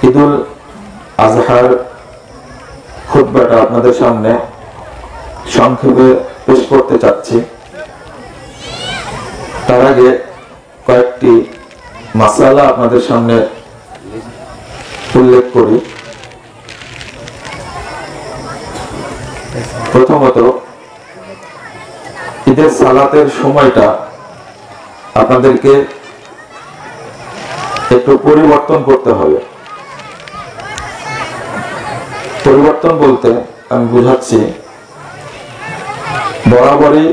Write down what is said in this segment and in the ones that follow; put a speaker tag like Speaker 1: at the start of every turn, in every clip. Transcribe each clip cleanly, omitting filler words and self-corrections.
Speaker 1: ঈদুল আজহার খুতবাটা আপনাদের সামনে সংক্ষেপে পেশ করতে চাচ্ছি। তার আগে কয়েকটি মাসালা আপনাদের সামনে উল্লেখ করি। প্রথমত, ঈদের সালাতের সময়টা আপনাদেরকে একটু পরিবর্তন করতে হবে। পরিবর্তন বলতে আমি বুঝাচ্ছি, বরাবরই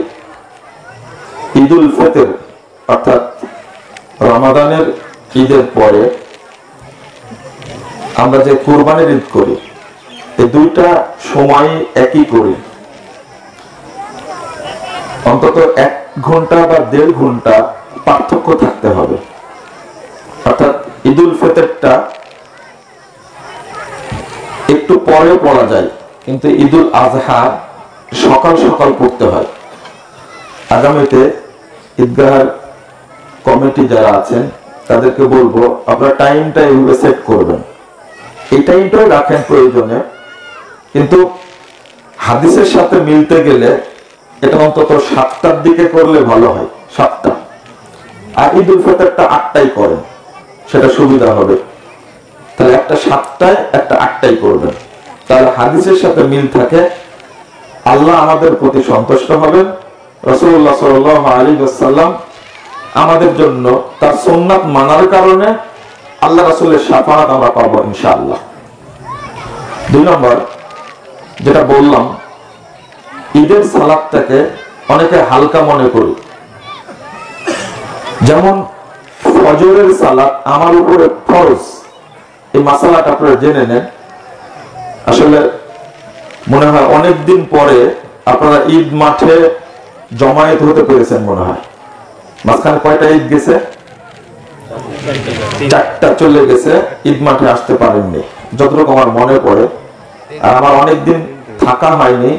Speaker 1: ঈদুল ফিতর অর্থাৎ রমাদানের ঈদের পরে আমরা যে কুরবানির ঈদ করি, এই দুইটা সময় একই করি। অন্তত 1 ঘন্টা বা 1.5 ঘন্টা পার্থক্য থাকতে হবে। অর্থাৎ ঈদুল ফিতরটা একটু পরে পড়া যায়, কিন্তু ঈদুল আজহা সকাল সকাল পড়তে হয়। আগামীতে ঈদগাহের কমিটি যারা আছেন তাদেরকে বলবো আপনারা টাইমটা এইভাবে সেট করবেন। এই টাইমটাই রাখেন প্রয়োজনে, কিন্তু হাদিসের সাথে মিলতে গেলে এটা অন্তত 7টার দিকে করলে ভালো হয়। 7টা। আর ঈদুল ফিতরটা 8টায় করেন, সেটা সুবিধা হবে। তাহলে একটা 7টায় একটা 8টায় করবেন, তাহলে হাদিসের সাথে মিল থাকে। আল্লাহ আমাদের প্রতি সন্তুষ্ট হবেন। রাসূলুল্লাহ সাল্লাল্লাহু আলাইহি ওয়াসাল্লাম আমাদের জন্য তার সুন্নাত মানার কারণে আল্লাহ রাসূলের শাফাআত আমরা পাবো ইনশাআল্লাহ। 2 নম্বর যেটা বললাম, ঈদের সালাতটাকে অনেকে হালকা মনে করি। যেমন ফজরের সালাত আমার উপরে ফরজ, এই মাসালাটা আপনারা জেনে নেন। আসলে মনে হয় অনেকদিন পরে আপনারা ঈদ মাঠে জমায়েত হতে পেরেছেন মনে হয়। মাঝখানে কয়টা ঈদ গেছে? 4টা চলে গেছে, ঈদ মাঠে আসতে পারেননি যতটুকু আমার মনে পড়ে। আর আমার অনেকদিন থাকা হয়নি,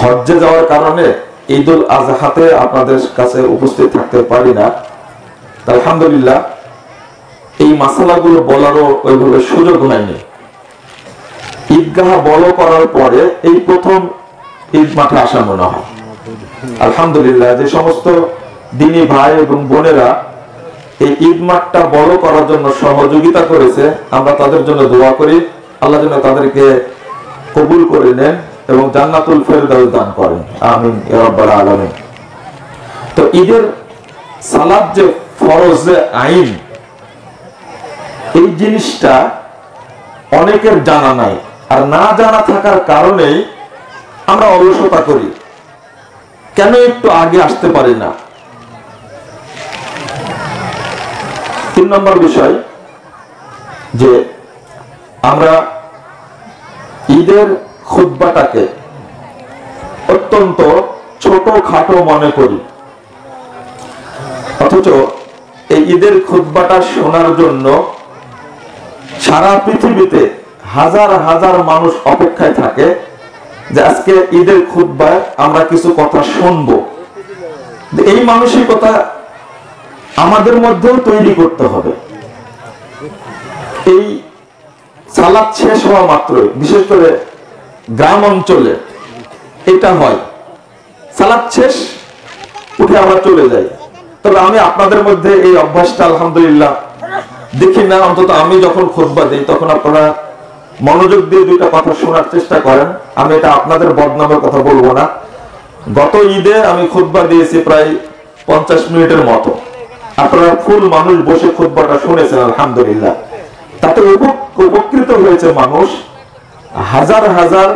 Speaker 1: হজ্জে যাওয়ার কারণে ঈদুল আজহাতে আপনাদের কাছে উপস্থিত থাকতে পারি না। আলহামদুলিল্লাহ এই মাসালাগুলো বলারও ওইভাবে সুযোগ হয়নি। ঈদগাহ বড় করার পরে এই প্রথম ঈদ মাঠে আসা মনে হয়। আলহামদুলিল্লাহ যে সমস্ত দিনী ভাই এবং বোনেরা এই ঈদ মাঠটা বড় করার জন্য সহযোগিতা করেছে, আমরা তাদের জন্য দোয়া করি। আল্লাহ যেন তাদেরকে কবুল করে নেন এবং জান্নাতুল ফেরদাউস দান করেন, আমিন ইয়া রাব্বাল আলামিন। তো ঈদের সালাত যে ফরজ আইন, এই জিনিসটা অনেকের জানা নাই। আর না জানা থাকার কারণেই আমরা অলসতা করি, কেন একটু আগে আসতে পারি না। 3 নম্বর বিষয় যে আমরা ঈদের খুতবাটাকে অত্যন্ত ছোট খাটো মনে করি, অথচ এই ঈদের খুতবাটা শোনার জন্য সারা পৃথিবীতে হাজার হাজার মানুষ অপেক্ষায় থাকে যে আজকে ঈদের খুতবায় আমরা কিছু কথা শুনবো। এই মানসিকতা আমাদের মধ্যেও তৈরি করতে হবে। এই সালাত শেষ হওয়া মাত্রই, বিশেষ করে গ্রাম অঞ্চলে এটা হয়, সালাত শেষ উঠে আমরা চলে যাই। তবে আমি আপনাদের মধ্যে এই অভ্যাসটা আলহামদুলিল্লাহ দেখি না। অন্তত আমি যখন খুতবা দিই তখন আপনারা মনোযোগ দিয়ে 2টা কথা শোনার চেষ্টা করেন। আমি এটা আপনাদের বদনামের কথা বলবো না। গত ঈদে আমি খুতবা দিয়েছি প্রায় 50 মিনিটের মতো। আপনারা ফুল মানুষ বসে খুতবাটা শুনেছেন আলহামদুলিল্লাহ। তাতে উপকৃত হয়েছে মানুষ, হাজার হাজার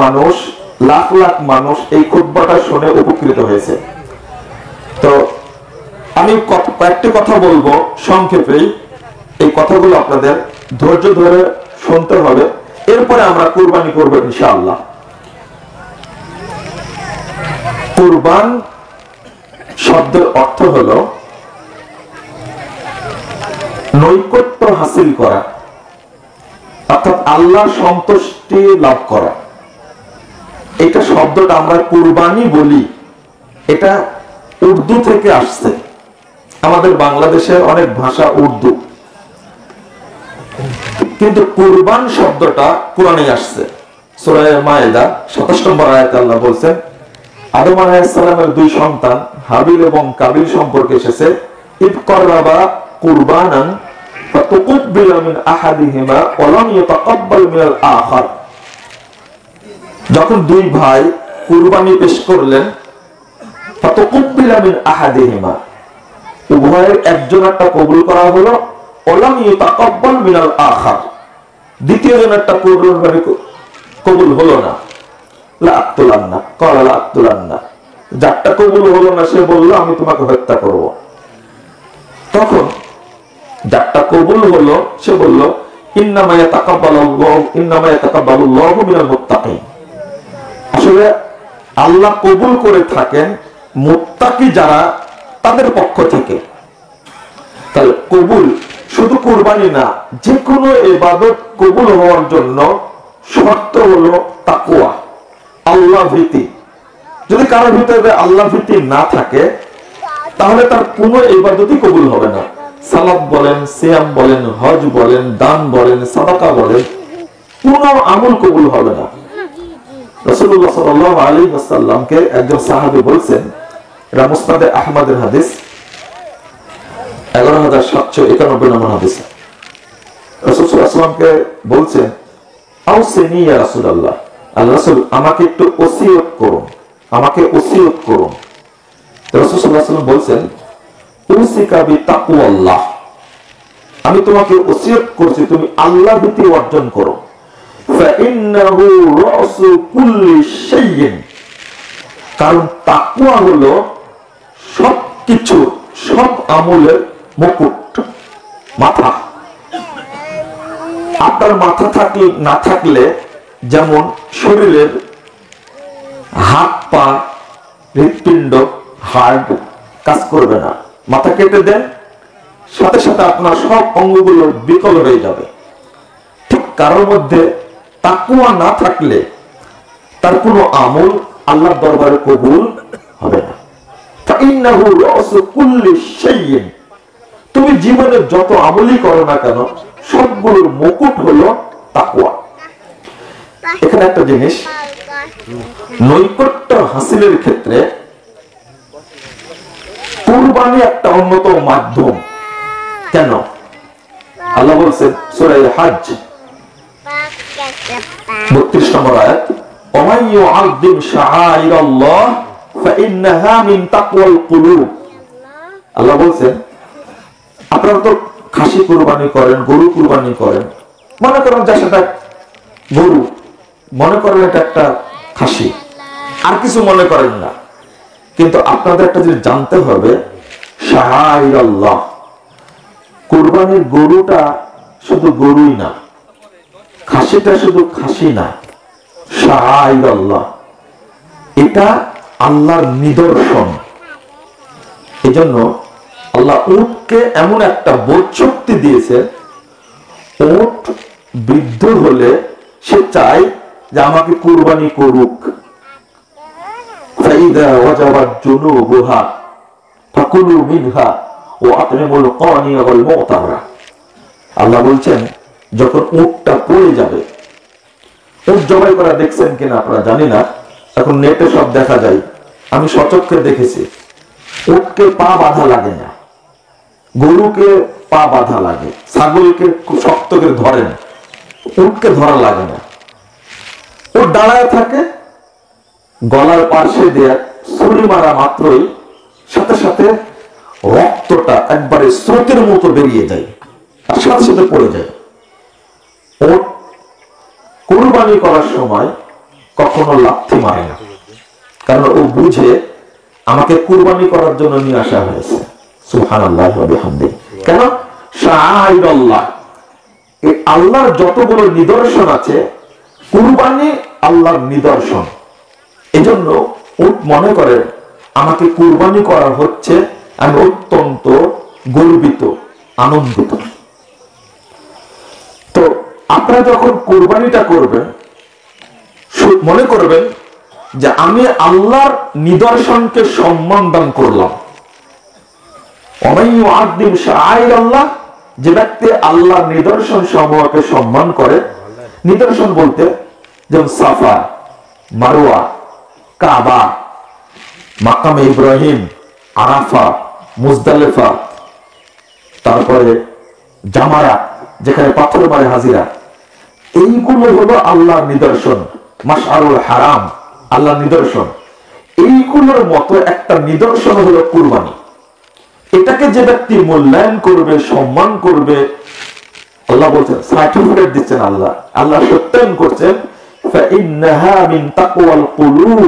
Speaker 1: মানুষ, লাখ লাখ মানুষ এই খুতবাটা শুনে উপকৃত হয়েছে। তো আমি কয়েকটি কথা বলবো সংক্ষেপেই। এই কথাগুলো আপনাদের ধৈর্য ধরে শুনতে হবে, এরপরে আমরা কুরবানি করব ইনশাআল্লাহ। কুরবান শব্দের অর্থ হলো নৈকট্য হাসিল করা, অর্থাৎ আল্লাহর সন্তুষ্টি লাভ করা। এটা শব্দটা আমরা কুরবানি বলি, এটা উর্দু থেকে আসছে। আমাদের বাংলাদেশের অনেক ভাষা উর্দু। কিন্তু কুরবান শব্দটা কোরআনে আসছে। সূরা মায়েদা 27 নম্বর আয়াতে আল্লাহ বলছেন আদম আলাইহিস সালামের দুই সন্তান হাবিল এবং কাবিল সম্পর্কে এসেছে, ইদ কররাবা কুরবানান ফাতুকবিলা মিন আহাদিহিমা ওয়া লাম ইয়াতাকাব্বাল মিনাল আখার। যখন দুই ভাই কুরবানি পেশ করলেন, ফাতুকবিলা মিন আহাদিহিমা, উভয়ের একজনেরটা কবুল করা হলো, ওয়া লাম ইয়াতাকাব্বাল মিনাল আখার, দ্বিতীয় জনেরটা কবুল হলো না। লাআকতুলান্না ক্বালা লাআকতুলান্না, যারটা কবুল হলো না সে বলল আমি তোমাকে হত্যা করব। তখন যারটা কবুল হলো সে বলল ইন্নামা ইয়াতাকাব্বালুল্লাহু মিনাল মুত্তাকিন। আসলে আল্লাহ কবুল করে থাকেন মুত্তাকি যারা, তাদের পক্ষ থেকে। তাহলে কবুল শুধু কুরবানি না, যে কোনো ইবাদত কবুল হওয়ার জন্য শর্ত হলো তাকওয়া, আল্লাহ ভীতি। যদি কারোর ভিতরে আল্লাহ ভীতি না থাকে তাহলে তার কোনো ইবাদতই কবুল হবে না। সালাত বলেন, সিয়াম বলেন, হজ বলেন, দান বলেন, সাদাকা বলেন, কোনো আমল কবুল হবে না। রাসূলুল্লাহ সাল্লাল্লাহু আলাইহি ওয়াসাল্লামকে একজন সাহাবী বলছেন, এটা মুসনাদে আহমদের হাদিস 11791 নম্বর হাদিস। রাসূল সাল্লাল্লাহু আলাইহি ওয়াসাল্লামকে বলছেন আউসিনি ইয়া রাসূলুল্লাহ, আল্লাহ রাসূল আমাকে একটু ওসিয়ত করুন, আমাকে ওসিয়ত করুন। রাসূল সাল্লাল্লাহু আলাইহি ওয়াসাল্লাম বলছেন উসিকা বিতাকওয়াল্লাহ, আমি তোমাকে ওসিয়ত করছি তুমি আল্লাহর ভীতি অর্জন করো। ফাইন্নাহু রাসু কুল্লি শাইইন, কারণ তাকওয়া হলো সবকিছু, সব আমলের মুকুট, মাথা। আপনার মাথা থাকলে না থাকলে যেমন শরীরের হাত পা হৃৎপিণ্ড হার্ট কাজ করবে না, মাথা কেটে দেন সাথে সাথে আপনার সব অঙ্গগুলো বিকল হয়ে যাবে। ঠিক কারোর মধ্যে তাকওয়া না থাকলে তার কোনো আমল আল্লাহর দরবারে কবুল হবে না। ফাইন্নাহু রাসু কুল্লি শাইইন, তুমি জীবনে যত আমলই করো না কেন সবগুলোর মুকুট হলো তাকওয়া। এখানে একটা জিনিস, নৈকট্য হাসিলের ক্ষেত্রে কুরবানি একটা অন্যতম মাধ্যম। কেন? আল্লাহ বলছেন সূরা হজ 32 নম্বর আয়াত, ওয়া ইউআযযিম শাআইরাল্লাহ ফাইন্নাহা মিন তাকওয়াল কুলুব। আল্লাহ বলছেন আপনারা তো খাসি কুরবানি করেন, গরু কুরবানি করেন, মনে করেন যে সেটা গরু, মনে করেন এটা একটা খাসি, আর কিছু মনে করেন না। কিন্তু আপনাদের একটা জিনিস জানতে হবে, শাআইরাল্লাহ, কুরবানির গরুটা শুধু গরুই না, খাসিটা শুধু খাসি না, শাআইরাল্লাহ, এটা আল্লাহর নিদর্শন। এজন্য আল্লাহ উটকে এমন একটা বোধ শক্তি দিয়েছে, উট বৃদ্ধ হলে সে চায় যে আমাকে কুরবানি করুক। ফাইদা ওয়াজাবাত জুনুবুহা ফাকুলু মিনহা ওয়া আত'ইমুল কানিয়া ওয়াল মু'তারা। আল্লাহ বলছেন যখন উটটা পড়ে যাবে, উট জবাই করা দেখছেন কিনা আপনারা জানি না, এখন নেটে সব দেখা যায়, আমি সচক্ষে দেখেছি। উটকে পা বাঁধা লাগে না, গরুকে পা বাঁধা লাগে, ছাগলকে খুব শক্ত করে ধরেন, উটকে ধরা লাগে না। ও দাঁড়ায় থাকে, গলার পাশে দিয়ে ছুরি মারা মাত্রই সাথে সাথে রক্তটা একবারে স্রোতের মতো বেরিয়ে যায় আর সাথে সাথে পড়ে যায়। ও কুরবানি করার সময় কখনো লাথি মারে না, কারণ ও বুঝে আমাকে কুরবানি করার জন্য নিয়ে আসা হয়েছে। সুবহানাল্লাহ ওয়া বিহামদিহি। কেন? শাআইরাল্লাহ, এই আল্লাহর যতগুলো নিদর্শন আছে, কুরবানি আল্লাহর নিদর্শন। এজন্য উট মনে করে আমাকে কুরবানি করা হচ্ছে, আমি অত্যন্ত গর্বিত, আনন্দিত। তো আপনারা যখন কুরবানিটা করবেন মনে করবেন যে আমি আল্লাহর নিদর্শনকে সম্মান দান করলাম। ওয়া মান ইউআযযিম শাআইরাল্লাহ যে ব্যক্তি আল্লাহর নিদর্শন সমূহকে সম্মান করে, নিদর্শন বলতে যেমন সাফা, মারওয়া, কাবা, মাকামে ইব্রাহিম, আরাফা, মুজদালিফা, তারপরে জামারা যেখানে পাথর মারে হাজিরা, এইগুলো হলো আল্লাহর নিদর্শন। মাশআরুল হারাম আল্লাহর নিদর্শন। এইগুলোর মতো একটা নিদর্শন হলো কুরবানি। এটাকে যে ব্যক্তি মূল্যায়ন করবে, সম্মান করবে, আল্লাহ বলছেন, সার্টিফিকেট দিচ্ছেন, আল্লাহ সত্যায়ন করছেন, ফাইন্নাহা মিন তাকওয়াল কুলুব,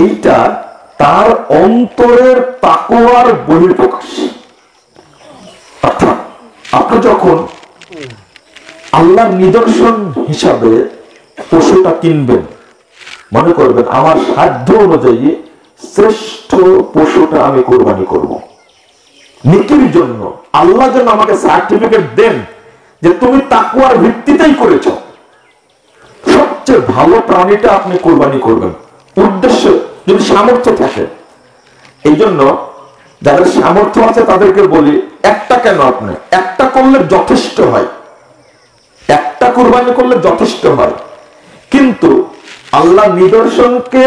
Speaker 1: এইটা তার অন্তরের তাকওয়ার বহিঃপ্রকাশ। অর্থাৎ আপনি যখন আল্লাহর নিদর্শন হিসাবে পশুটা কিনবেন, মনে করবেন আমার সাধ্য অনুযায়ী শ্রেষ্ঠ পশুটা আমি কোরবানি করব নেকির জন্য। আল্লাহ যেন আমাকে সার্টিফিকেট দেন যে তুমি তাকওয়ার ভিত্তিতেই করেছো, সবচেয়ে ভালো প্রাণীটা আপনি কোরবানি করবেন। উদ্দেশ্য যদি সামর্থ্য থাকে, এই জন্য যাদের সামর্থ্য আছে তাদেরকে বলি, একটা কেন, আপনি একটা করলে যথেষ্ট হয়, একটা কোরবানি করলে যথেষ্ট হয়। কিন্তু আল্লাহ নিদর্শনকে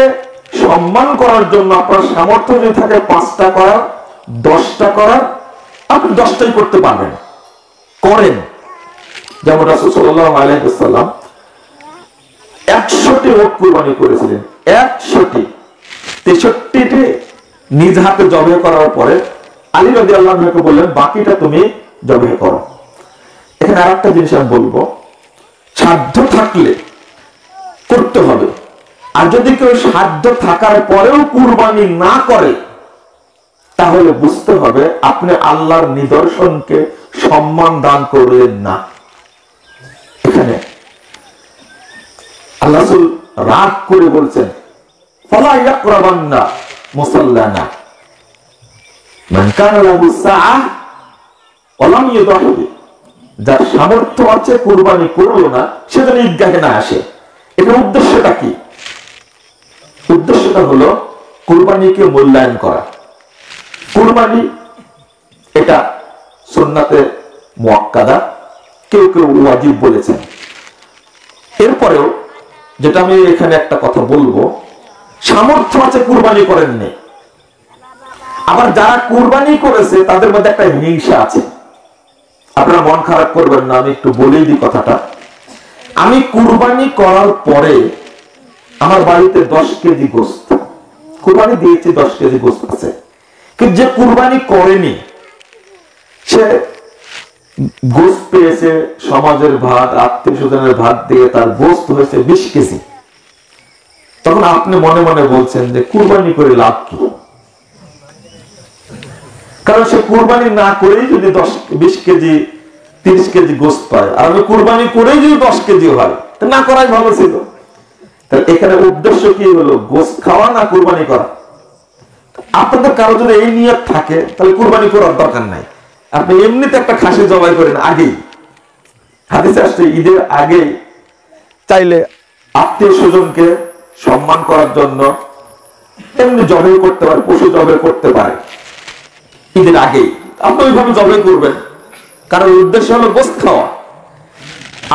Speaker 1: সম্মান করার জন্য আপনার সামর্থ্য যদি থাকে 5টা করার, 10টা করার, আপনি 10টাই করতে পারবেন, করেন। যেমন রাসূল সাল্লাল্লাহু আলাইহি ওয়াসাল্লাম 100টি উট কুরবানি করেছিলেন, 100টি। 63টি নিজ হাতে জবাই করার পরে আলী রাদিয়াল্লাহু আনহুকে বললেন, বাকিটা তুমি জবাই করো। এখানে আরেকটা জিনিস আমি বলবো, সাধ্য থাকলে করতে হবে। আর যদি কেউ সাধ্য থাকার পরেও কুরবানি না করে, তাহলে বুঝতে হবে আপনি আল্লাহর নিদর্শনকে সম্মান দান করলেন না। এখানে আল্লাহ রাসূল রাগ করে বলছেন, ফালা ইয়াকরাবান্না মুসাল্লানা মান কানা লাহু সাআহ ওয়া লাম ইউদাহি, যার সামর্থ্য আছে কুরবানি করলো না, সে যেন ঈদগাহে না আসে। এটা উদ্দেশ্যটা কি? উদ্দেশ্যটা হলো কুরবানিকে মূল্যায়ন করা। কুরবানি এটা সুন্নাতে মুআক্কাদা, কেউ কেউ ওয়াজিব বলেছেন। এরপরেও যেটা আমি এখানে একটা কথা বলবো, সামর্থ্য আছে কুরবানি করেননি, আবার যারা কুরবানি করেছে তাদের মধ্যে একটা হিংসা আছে। আপনারা মন খারাপ করবেন না, আমি একটু বলেই দিই কথাটা। আমি কুরবানি করার পরে আমার বাড়িতে 10 কেজি গোশত, কুরবানি দিয়েছি 10 কেজি গোশত আছে, কিন্তু যে কুরবানি করেনি সে গোশত পেয়েছে, সমাজের ভাত, আত্মীয় স্বজনের ভাত দিয়ে তার গোশত হয়েছে 20 কেজি। তখন আপনি মনে মনে বলছেন যে কুরবানি করে লাভ কি? কারণ সে কুরবানি না করেই যদি 20 কেজি 30 কেজি গোশত পায়, আর আমি কুরবানি করেই যদি 10 কেজি হয়, তা না করাই ভালো ছিল। তাহলে এখানে উদ্দেশ্য কি হলো, গোশত খাওয়া না কুরবানি করা? আপনাদের কারো যদি এই নিয়ত থাকে, তাহলে কুরবানি করার দরকার নাই, আপনি এমনিতে একটা খাসি জবাই করেন আগেই। হাদিসে আসছে ঈদের আগে চাইলে আত্মীয় স্বজনকে সম্মান করার জন্য এমনি জবাই করতে পারে, পশু জবাই করতে পারে ঈদের আগে। আপনি ওইভাবে জবাই করবেন, কারণ উদ্দেশ্য হলো গোশত খাওয়া।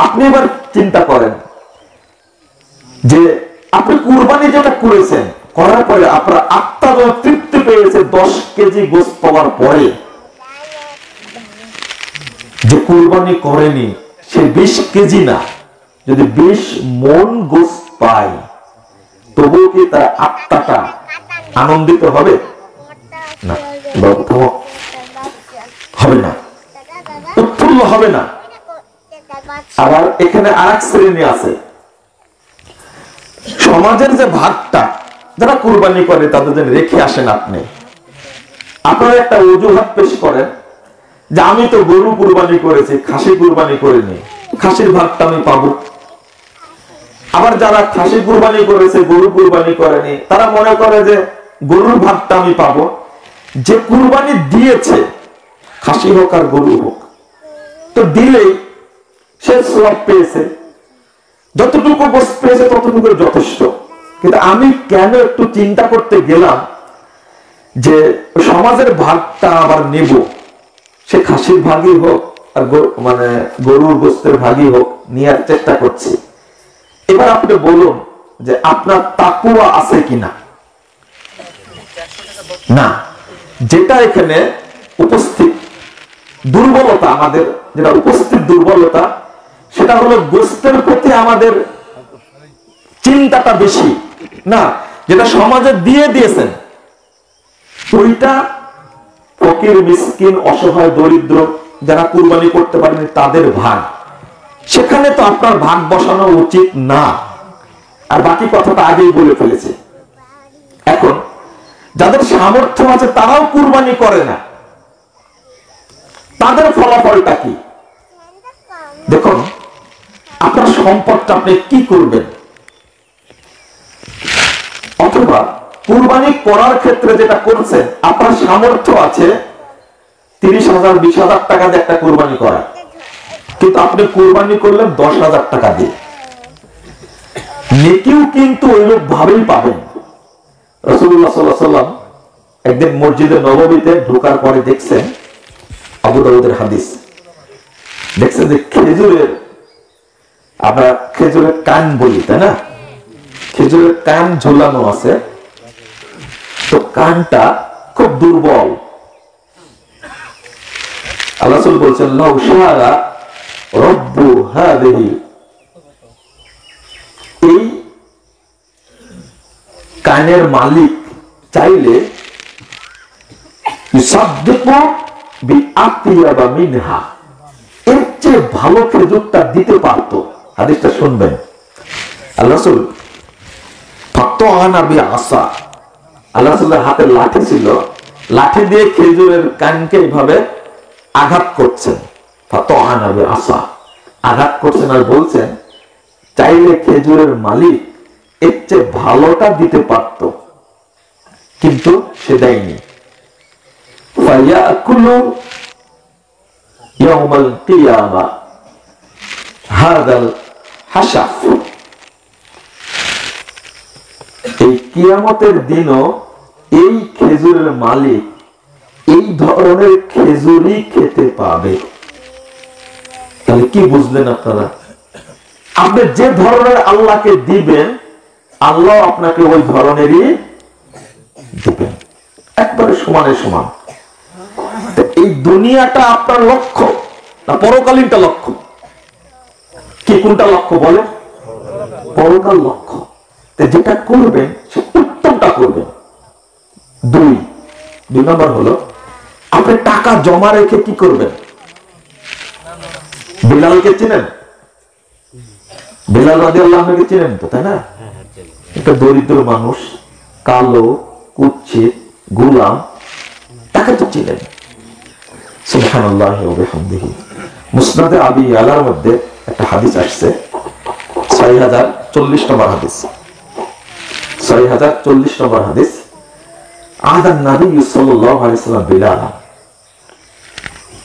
Speaker 1: আপনি এবার চিন্তা করেন যে আপনি কুরবানি যেটা করেছেন, করার পরে আপনার আত্মা যখন তৃপ্তি পেয়েছে 10 কেজি গোশত পাওয়ার পরে, যে কুরবানি করেনি সে 20 কেজি না, যদি 20 মন গোশত পায়, তবুও কি তার আত্মাটা আনন্দিত হবে না? হবে না, উৎফুল্ল হবে না। আবার এখানে আরেক শ্রেণী আছে, সমাজের যে ভাগটা যারা কুরবানি করে তাদের জন্য রেখে আসেন। আপনারা একটা অজুহাত পেশ করেন যে আমি তো গরু কুরবানি করেছি, খাসি কুরবানি করিনি, খাসির ভাগটা আমি পাবো। আবার যারা খাসি কুরবানি করেছে, গরু কুরবানি করেনি, তারা মনে করে যে গরুর ভাগটা আমি পাবো। যে কুরবানি দিয়েছে, খাসি হোক আর গরু হোক, তো দিলেই সে সওয়াব পেয়েছে, যতটুকু গোশত পেয়েছে ততটুকু যথেষ্ট। কিন্তু আমি কেন একটু চিন্তা করতে গেলাম যে সমাজের ভাগটা আবার নেব, সে খাসির ভাগই হোক আর মানে গরুর গোস্তের ভাগই হোক নেওয়ার চেষ্টা করছি। এবার আপনি বলুন যে আপনার তাকওয়া আছে কিনা? না। যেটা এখানে উপস্থিত দুর্বলতা, আমাদের যেটা উপস্থিত দুর্বলতা, সেটা হলো গোস্তের প্রতি আমাদের চিন্তাটা বেশি না, যেটা সমাজে দিয়ে দিয়েছেন ওইটা ফকির, মিসকিন, অসহায়, দরিদ্র যারা কুরবানি করতে পারেনি তাদের ভাগ, সেখানে তো আপনার ভাগ বসানো উচিত না। আর বাকি কথাটা আগেই বলে ফেলেছে। এখন যাদের সামর্থ্য আছে তারাও কুরবানি করে না, তাদের ফলাফলটা কি? দেখুন, আপনার সম্পদটা আপনি কি করবেন? অথবা কুরবানি করার ক্ষেত্রে যেটা করছেন, আপনার সামর্থ্য আছে 30,000 20,000 টাকা দিয়ে একটা কুরবানি করা, কিন্তু আপনি কুরবানি করলেন 10,000 টাকা দিয়ে, নেকিও কিন্তু ওইরূপ ভাবেই পাবেন। রাসূলুল্লাহ সাল্লাল্লাহু আলাইহি ওয়াসাল্লাম একদিন মসজিদে নববীতে ঢোকার পরে দেখছেন, আবু দাউদের হাদিস, দেখছেন যে খেজুরের, আমরা খেজুরের কান বলি তাই না, খেজুরের কান ঝোলানো আছে, তো কানটা খুব দুর্বল। আল্লাহ রাসূল বলছেন, লাউ শাআ রব্বু হাদিহি, এই কানের মালিক চাইলে ইউসাদদিকু বিআতিয়াবা মিনহা, এর চেয়ে ভালো খেজুরটা দিতে পারত। হাদিসটা শুনবেন। আল্লাহ রাসূল ফাতাআনা বিআসা, আল্লাহ রাসূলের হাতে লাঠি ছিল, লাঠি দিয়ে খেজুরের কানকে এইভাবে আঘাত করছেন। ফাতাআনা বিআসা, আঘাত করছেন আর বলছেন চাইলে খেজুরের মালিক এর চেয়ে ভালোটা দিতে পারত, কিন্তু সে দেয়নি। ফায়াকুলু ইয়াউমাল কিয়ামা হাদাল হাসাফ, এই কিয়ামতের দিনও এই খেজুরের মালিক এই ধরনের খেজুরই খেতে পাবে। তাহলে কি বুঝলেন আপনারা? আপনি যে ধরনের আল্লাহকে দিবেন, আল্লাহ আপনাকে ওই ধরনেরই দিবেন, একবারে সমানে সমান। এই দুনিয়াটা আপনার লক্ষ্য না পরকালীনটা লক্ষ্য? কি কোনটা লক্ষ্য বলে? পরকাল লক্ষ্য। যেটা করবেন সে উত্তমটা করবেন। দুই নম্বর হলো আপনি টাকা জমা রেখে কি করবেন? বিলালকে চিনেন? বিলাল রাদিয়াল্লাহু আনহুকে চিনেন তো, তাই না? একটা দরিদ্র মানুষ, কালো, কুৎসিত, গোলাম, তাকে তো চিনেন। সুবহানাল্লাহি ওয়া বিহামদিহি। মুসনাদে আবি ইয়ালার মধ্যে একটা হাদিস আসছে, 6040 নম্বর হাদিস, 6040 নম্বর হাদিস। আদান নবী সাল্লাল্লাহু আলাইহি ওয়াসাল্লাম বিলাল,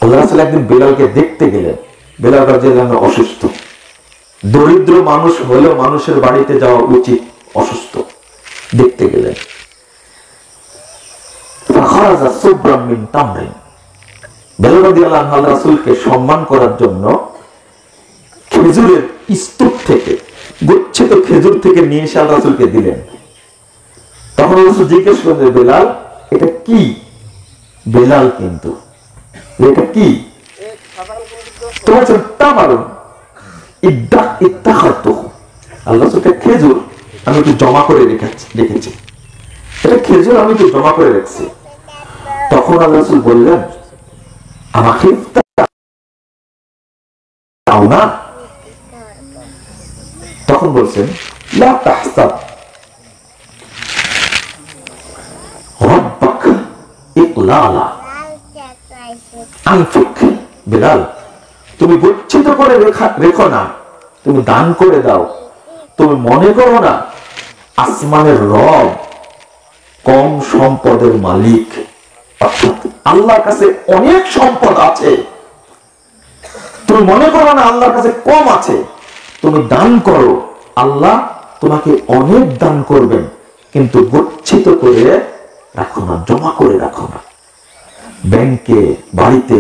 Speaker 1: আল্লাহ রাসূল একদিন বিলালকে দেখতে গেলেন। বিলাল রাদিয়াল্লাহু আনহু অসুস্থ, দরিদ্র মানুষ হলেও মানুষের বাড়িতে যাওয়া উচিত, অসুস্থ, দেখতে গেলেন। ফাখারাজা সুবরাম মিন তামরিন, বিলাল রাদিয়াল্লাহু আনহু আল্লাহ রাসূলকে সম্মান করার জন্য খেজুরের স্তূপ থেকে, গচ্ছিত খেজুর থেকে নিয়ে এসে আল্লাহ রাসূলকে দিলেন। তখন রাসূল জিজ্ঞেস করলেন, বিলাল এটা কি? বিলাল কিন্তু এটা কি? তোমার তামারুন ইত্তাখারতুহু, আল্লাহ রাসূলকে খেজুর আমি একটু জমা করে রেখেছি, এটা খেজুর আমি একটু জমা করে রেখেছি। তখন আল্লাহ রাসূল বললেন, আমাকে দাও না। তখন বলছেন, লা তাহসাব রাব্বাক ইকলালা আনফিক, বিলাল তুমি গচ্ছিত করে রেখো না, তুমি দান করে দাও। তুমি মনে করো না আসমানের রব কম সম্পদের মালিক, অর্থাৎ আল্লাহর কাছে অনেক সম্পদ আছে, তুমি মনে করো না আল্লাহর কাছে কম আছে। তুমি দান করো, আল্লাহ তোমাকে অনেক দান করবেন, কিন্তু গচ্ছিত করে রাখো না, জমা করে রাখো না। ব্যাংকে, বাড়িতে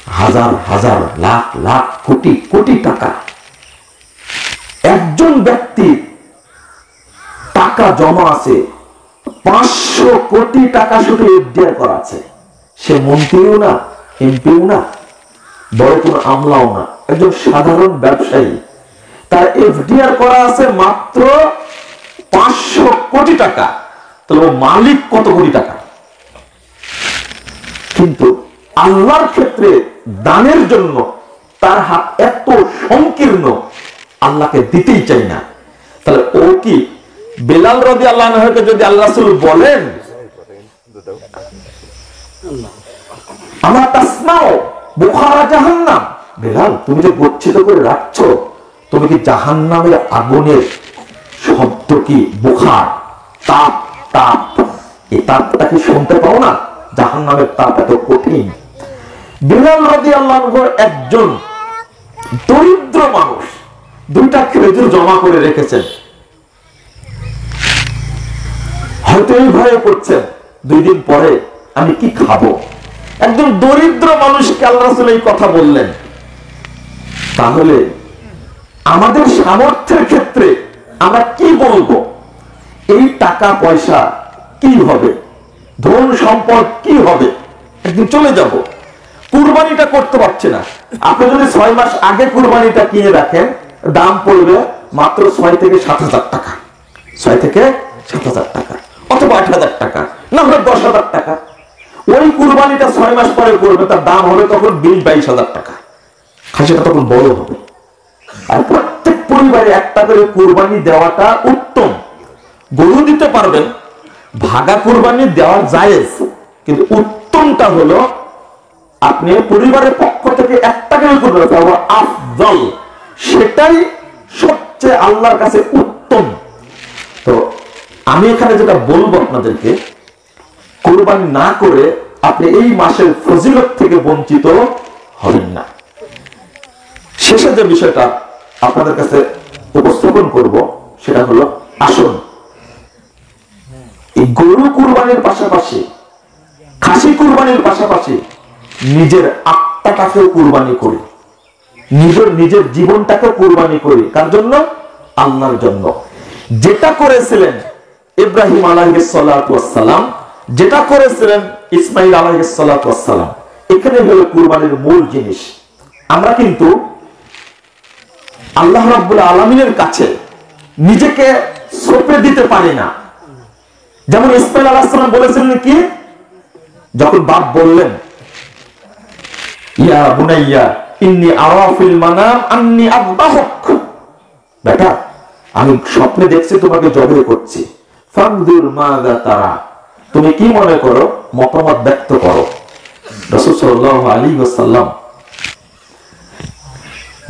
Speaker 1: হাজার হাজার লাখ লাখ কোটি কোটি টাকা। একজন ব্যক্তি টাকা জমা আছে 500 কোটি টাকা শুধু এফডিআর করা আছে। সে মন্ত্রীও না, এমপিও না, বড় কোনো আমলাও না, একজন সাধারণ ব্যবসায়ী। তার এফডিআর করা আছে মাত্র 500 কোটি টাকা। তাহলে ও মালিক কত কোটি টাকা। কিন্তু আল্লাহর ক্ষেত্রে দানের জন্য তার হাত এত সংকীর্ণ, আল্লাহকে দিতেই চাই না। তাহলে ও কি বেলাল রাদিয়াল্লাহু আনহুকে যদি আল্লাহ রাসূল বলেন, আমা তাসমাউ বুখারা জাহান্নাম, বেলাল তুমি যে গচ্ছিত করে রাখছো, তুমি কি জাহান্নামের আগুনের শব্দ কি বুখার, তাপ, তাপ, এই তাপটা কি শুনতে পাও না? জাহান্নামের তাপ এত কঠিন। বেলাল রাদিয়াল্লাহু আনহু একজন দরিদ্র মানুষ, 2টা খেজুর জমা করে রেখেছেন, হয়তো এই ভয়ে করছেন 2 দিন পরে আমি কি খাবো। একজন দরিদ্র মানুষকে আল্লাহ রাসূল এই কথা বললেন। তাহলে আমাদের সামর্থ্যের ক্ষেত্রে আমরা কি বলবো? এই টাকা পয়সা কি হবে, ধন সম্পদ কি হবে, একদিন চলে যাব। কুরবানিটা করতে পারছে না। আপনি যদি 6 মাস আগে কুরবানিটা কিনে রাখেন, দাম পড়বে মাত্র 6 থেকে 7,000 টাকা, 6 থেকে 7,000 টাকা, অথবা 8,000 টাকা, না হলে 10,000 টাকা। ওই কুরবানিটা 6 মাস পরে করবে, তার দাম হবে তখন 20-22,000 টাকা। খাসিটা তখন বড় হবে। আর প্রত্যেক পরিবারে একটা করে কুরবানি দেওয়াটা উত্তম। গরু দিতে পারবেন, ভাগা কুরবানি দেওয়া জায়েজ, কিন্তু উত্তমটা হলো আপনি পরিবারের পক্ষ থেকে একটা করে কুরবানি দেওয়া আফদল, সেটাই সবচেয়ে আল্লাহর কাছে উত্তম। তো আমি এখানে যেটা বলবো আপনাদেরকে, কুরবানি না করে আপনি এই মাসের ফজিলত থেকে বঞ্চিত হবেন না। শেষে যে বিষয়টা আপনাদের কাছে উপস্থাপন করব সেটা হলো, আসুন এই গরু কুরবানির পাশাপাশি, খাসি কুরবানির পাশাপাশি নিজের আত্মাটাকেও কুরবানি করি, নিজের জীবনটাকে কুরবানি করি। কার জন্য? আল্লাহর জন্য। যেটা করেছিলেন ইব্রাহিম আলাইহিস সালাতু ওয়াস সালাম, যেটা করেছিলেন ইসমাঈল আলাইহিস সালাতু ওয়াস সালাম, এখানে হলো কুরবানির মূল জিনিস। আমরা কিন্তু আল্লাহ রাব্বুল আলামিনের কাছে নিজেকে সঁপে দিতে পারি না। যেমন ইসমাঈল আলাইহিস সালাম বলেছিলেন কি, যখন বাপ বললেন ইয়া বুনাইয়া ইন্নী আরা ফিল মানাম আন্নী আযবাহুক, বেটা আমি স্বপ্নে দেখছি তোমাকে জবাই করছি, ফানজুর মাযা তারা, তুমি কি মনে করো, মতামত ব্যক্ত করো। রাসূল সাল্লাল্লাহু আলাইহি ওয়াসাল্লাম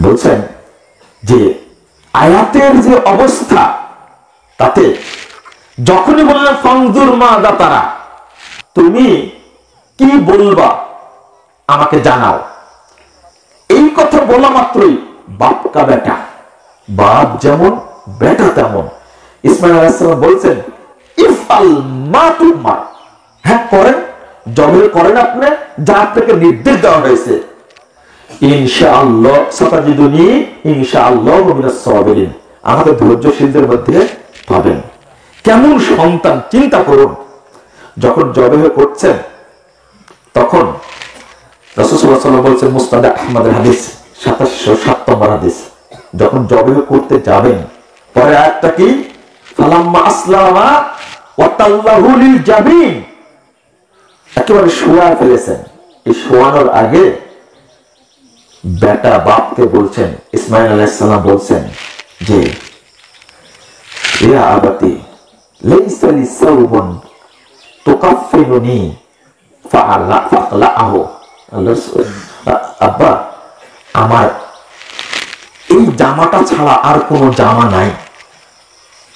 Speaker 1: বলছেন যে আয়াতের যে অবস্থা, তাতে যখনই বললেন ফানজুর মাযা তারা, তুমি কি বলবা আমাকে জানাও, এই কথা বলা মাত্রই বাপ কা বেটা, বাপ যেমন বেটা তেমন। ইসমাঈল আলাইহিস সালাম বলছেন ইফআল মা তুমার, হ্যাঁ করেন, জবাই করেন আপনি, যা আপনাকে নির্দেশ দেওয়া হয়েছে। ইনশাআল্লাহ সাতাজিদুনি ইনশাআল্লাহু মিনাস সাবিরিন, আমাদের ধৈর্যশীলদের মধ্যে পাবেন। কেমন সন্তান চিন্তা করুন। যখন জবাই করছেন তখন রাসূল সাল্লাল্লাহু আলাইহি ওয়াসাল্লাম বলেছেন, মুসনাদ আহমদের হাদিস 2707 নম্বর হাদিস, যখন জবাই করতে যাবেন, পরে আয়াতটা কি, ফালাম্মা আসলামা ওয়া তাল্লাহু লিল জাবিন, একেবারে শোয়া ফেলেছেন। এই শোয়ানোর আগে বেটা বাপকে বলছেন, ইসমাঈল আলাইহিস সালাম বলছেন যে ইয়া আবাতি লাইসা লি সাওবুন তুকাফফিনুনি ফাআলাহু, আব্বা আমার এই জামাটা ছাড়া আর কোনো জামা নাই।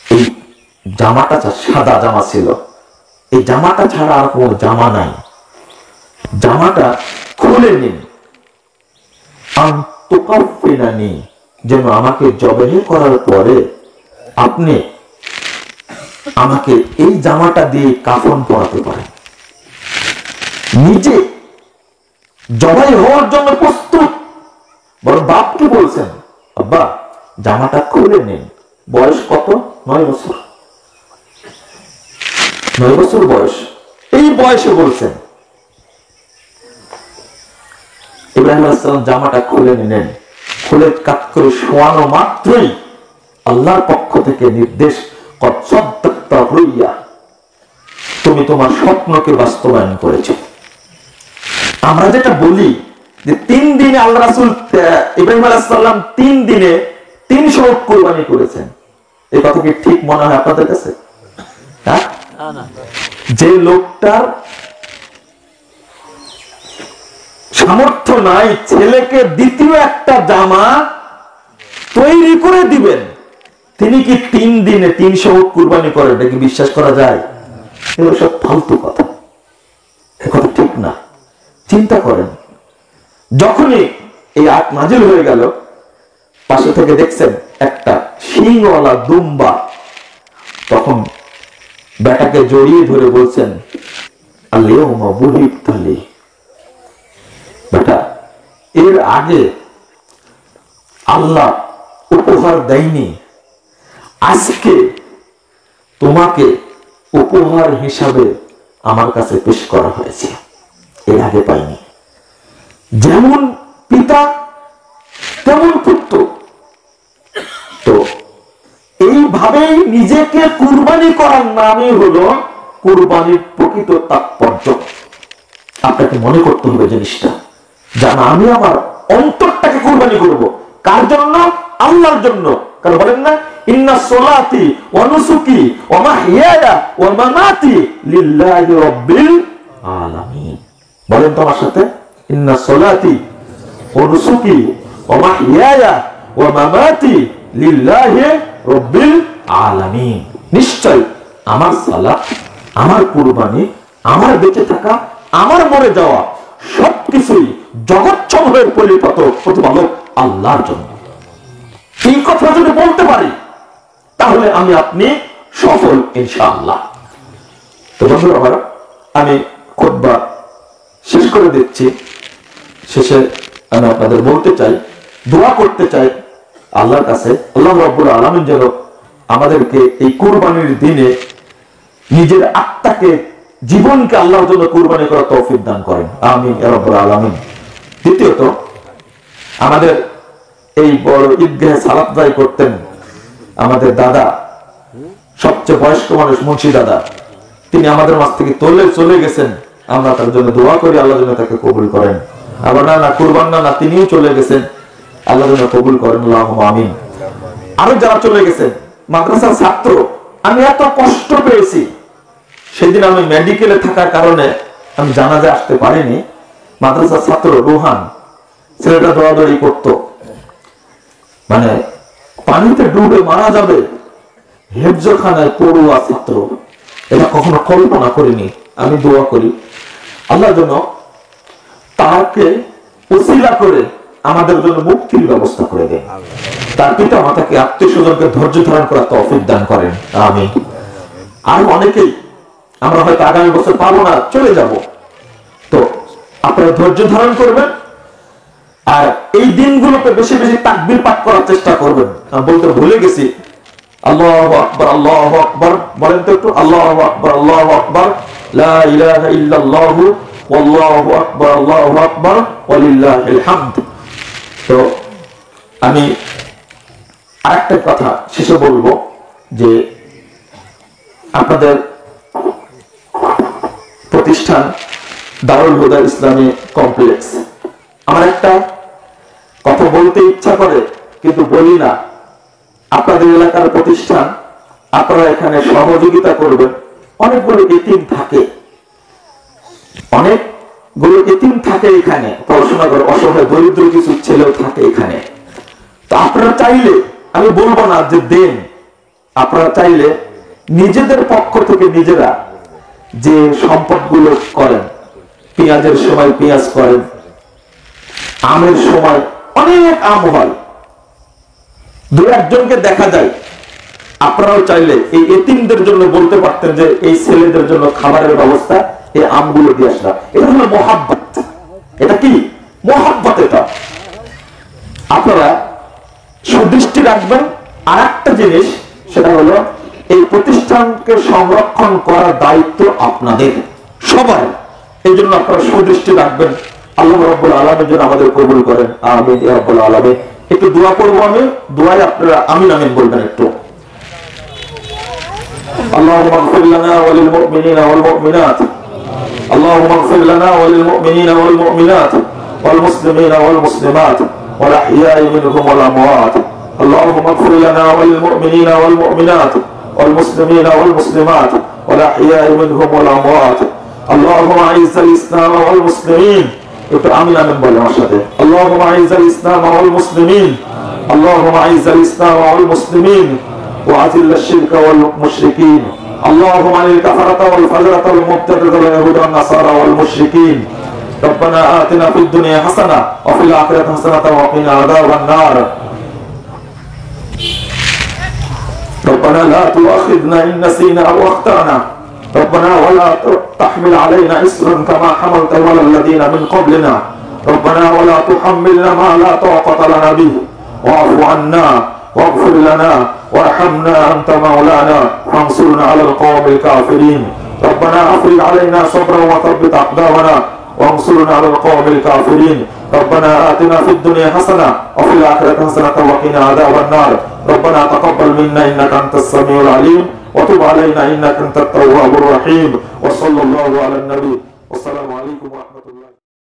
Speaker 1: এই জামাটা সাদা জামা ছিল, এই জামাটা ছাড়া আর কোনো জামা নাই, জামাটা খুলে নিন, আনতুকাফফিনানি, যেন আমাকে জবাই করার পরে আপনি আমাকে এই জামাটা দিয়ে কাফন পরাতে পারেন। নিজে জবাই হওয়ার জন্য প্রস্তুত। বরং বাপকে বলছেন, আব্বা জামাটা খুলে নিন। বয়স কত? 9 বছর। 9 বছর বয়স। এই বয়সে বলছেন। ইব্রাহিম আলাইহিস সালাম জামাটা খুলে নিলেন। খুলে কাট করে শোয়ানো মাত্রই আল্লাহর পক্ষ থেকে নির্দেশ, কদ সাদ্দাকতা রুইয়া, তুমি তোমার স্বপ্নকে বাস্তবায়ন করেছো। আমরা যেটা বলি যে 3 দিনে আল্লাহ রাসূল ইব্রাহিম আলাইহিস সালাম 3 দিনে 300 উট কুরবানি করেছেন। এই কথা কি ঠিক মনে হয় আপনাদের কাছে? হ্যাঁ, যে লোকটার সামর্থ্য নাই ছেলেকে দ্বিতীয় একটা জামা তৈরি করে দিবেন, তিনি কি 3 দিনে 300 উট কুরবানি করেন? এটা কি বিশ্বাস করা যায়? এগুলো সব ফালতু কথা, এ কথা ঠিক না। চিন্তা করেন, যখনই এই আয়াত নাজিল হয়ে গেল, পাশে থেকে দেখছেন একটা শিংওয়ালা দুম্বা, তখন বেটাকে জড়িয়ে ধরে বলছেন, আল-ইয়াউমা বুহিতা লি, বেটা এর আগে আল্লাহ উপহার দেয়নি, আজকে তোমাকে উপহার হিসাবে আমার কাছে পেশ করা হয়েছে, এর আগে পাইনি। যেমন পিতা তেমন পুত্র। তো এইভাবেই নিজেকে কুরবানি করার নামই হলো কুরবানির প্রকৃত তাৎপর্য। আপনাকে মনে করতে হবে জিনিসটা, জানা আমি আমার অন্তরটাকে কুরবানি করব। কার জন্য? আল্লাহর জন্য। কারণ বলেন না, ইন্না সলাতি ওয়া নুসুকি ওয়া মাহইয়ায়া ওয়া মামাতি লিল্লাহি রাব্বিল আলামিন। বলেন তো আমার সাথে, ইন্না সলাতি ওয়া নুসুকি ওয়া মাহইয়ায়া ওয়া মামাতি লিল্লাহি রাব্বিল আলামিন। নিশ্চয় আমার সালাত, আমার কুরবানি, আমার বেঁচে থাকা, আমার মরে যাওয়া সবকিছুই জগৎসমূহের প্রতিপালক আল্লাহর জন্য। এই কথা যদি বলতে পারি তাহলে আমি আপনি সফল ইনশাআল্লাহ। তো বন্ধুরা, আমি খুতবা শেষ করে দিচ্ছি। শেষে আমি আপনাদের বলতে চাই, দোয়া করতে চাই আল্লাহর কাছে, আল্লাহ রাব্বুল আলামিন যেন আমাদেরকে এই কুরবানির দিনে নিজের আত্মাকে, জীবনকে আল্লাহর জন্য কুরবানি করার তৌফিক দান করেন, আমিন ইয়া রাব্বুল আলামিন। দ্বিতীয়ত, আমাদের এই বড় ঈদগাহে সালাত আদায় করতেন আমাদের দাদা, সবচেয়ে বয়স্ক মানুষ মুন্সি দাদা, তিনি আমাদের মাঝ থেকে চলে গেছেন। আমরা তার জন্য দোয়া করি, আল্লাহ যেন তাকে কবুল করেন। আবার না কুরবান না তিনিও চলে গেছেন, আল্লাহ যেন কবুল করেন, আল্লাহুম্মা আমিন। আরো যারা চলে গেছেন, মাদ্রাসার ছাত্র, আমি এত কষ্ট পেয়েছি। সেদিন আমি মেডিকেলে থাকার কারণে আমি জানাজা আসতে পারিনি। মাদ্রাসার ছাত্র রোহান, ছেলেটা দৌড়াদৌড়ি করতো, মানে পানিতে ডুবে মারা যাবে, হেফজখানায় পড়ুয়া ছাত্র, এটা কখনো কল্পনা করিনি। আমি দোয়া করি আল্লাহ যেন তাকে উসিলা করে আমাদের জন্য মুক্তির ব্যবস্থা করে দেন, তার পিতা মাতাকে, আত্মীয় স্বজনকে ধৈর্য ধারণ করার তৌফিক দান করেন, আমিন। আর অনেকেই আমরা হয়তো আগামী বছর পাবো না, চলে যাব, তো আপনারা ধৈর্য ধারণ করবেন। আর এই দিনগুলোতে বেশি বেশি তাকবীর পাঠ করার চেষ্টা করবেন। আমি বলতে ভুলে গেছি, আল্লাহু আকবার, আল্লাহু আকবার বলেন তো একটু, আল্লাহু আকবার, আল্লাহু আকবার, লা ইলাহা ইল্লাল্লাহু ওয়াল্লাহু আকবার, আল্লাহু আকবার ওয়ালিল্লাহিল হামদ। তো আমি আরেকটা কথা শেষে বলবো যে আপনাদের প্রতিষ্ঠান দারুল হুদা ইসলামী কমপ্লেক্স, আমার একটা কথা বলতে ইচ্ছা করে কিন্তু বলি না। আপনাদের এলাকার প্রতিষ্ঠান, আপনারা এখানে সহযোগিতা করবেন। অনেকগুলো এতিম থাকে, অনেকগুলো এতিম থাকে এখানে, পড়াশোনা করে অসহায় দরিদ্র কিছু ছেলেও থাকে এখানে। তো আপনারা চাইলে, আমি বলবো না যে দেন, আপনারা চাইলে নিজেদের পক্ষ থেকে নিজেরা যে সম্পদগুলো করেন, পেঁয়াজের সময় পেঁয়াজ করেন, আমের সময় অনেক আম হয়, দু একজনকে দেখা যায়, আপনারাও চাইলে এই এতিমদের জন্য বলতে পারতেন যে এই ছেলেদের জন্য খাবারের ব্যবস্থা, এই আমগুলো দিয়ে আসলাম। এটা হলো মহাব্বত, এটা কি মোহাব্বত। এটা আপনারা সুদৃষ্টি রাখবেন। আর একটা জিনিস, সেটা হলো এই প্রতিষ্ঠানকে সংরক্ষণ করার দায়িত্ব আপনাদের সবার। এই জন্য আপনারা সুদৃষ্টি রাখবেন। আল্লাহ রাব্বুল আলামিন যেন আমাদের কবুল করেন, আমিন ইয়া রাব্বুল আলামিন। একটু দোয়া করবো আমি, দোয়ায় আপনারা আমিন আমিন বলবেন একটু। আল্লাহুম্মা ইগফির লানা ওয়া লিল মুমিনিনা ওয়াল মুমিনাত, আল্লাহুম্মা ইগফির লানা ওয়া লিল মুমিনিনা ওয়াল মুমিনাত ওয়াল মুসলিমিনা ওয়াল মুসলিমাত ওয়াল আহইয়া'i মিনহুম ওয়াল আমওয়াত। আল্লাহুম্মা ইগফির লানা ওয়া লিল মুমিনিনা ওয়াল মুমিনাত ওয়াল মুসলিমিনা ওয়াল মুসলিমাত ওয়াল আহইয়া'i মিনহুম ওয়াল আমওয়াত। আল্লাহুম্মা আইজ্জিল ইসলাম ওয়াল মুসলিমিন। একটু আমিন আমিন বলেন আমার সাথে। আল্লাহুম্মা আইজ্জিল ইসলাম ওয়াল মুসলিমিন, আল্লাহুম্মা আইজ্জিল ইসলাম ওয়াল মুসলিমিন ওয়া আযিল্লাশ শিরকা ওয়াল মুশরিকিন। আল্লাহুম্মা আনিল কাফারাতা ওয়াল ফাজরাতা ওয়াল মুবতাদি'ata ওয়াল ইয়াহুদা ওয়ান নাসারা ওয়াল মুশরিকিন। রব্বানা আতিনা ফিদ দুনিয়া হাসানাহ ওয়া ফিল আখিরাতি হাসানাতাও ওয়া কিনা আযাবান নার। ربنا لا تؤاخذنا إن نسينا أو أخطأنا ربنا ولا تحمل علينا إصرا كما حملته على الذين من قبلنا ربنا ولا تحملنا ما لا طاقة لنا به واعف عنا واغفر لنا وارحمنا أنت مولانا فانصرنا على القوم الكافرين ربنا أفرغ علينا صبرا وثبت أقدامنا وانصرنا على القوم الكافرين ربنا آتنا في الدنيا حسنة وفي الآخرة حسنة وقنا عذاب النار ربنا تقبل منا إنك أنت السميع العليم وتب علينا إنك أنت التواب الرحيم وصلى الله على النبي والسلام عليكم ورحمة الله.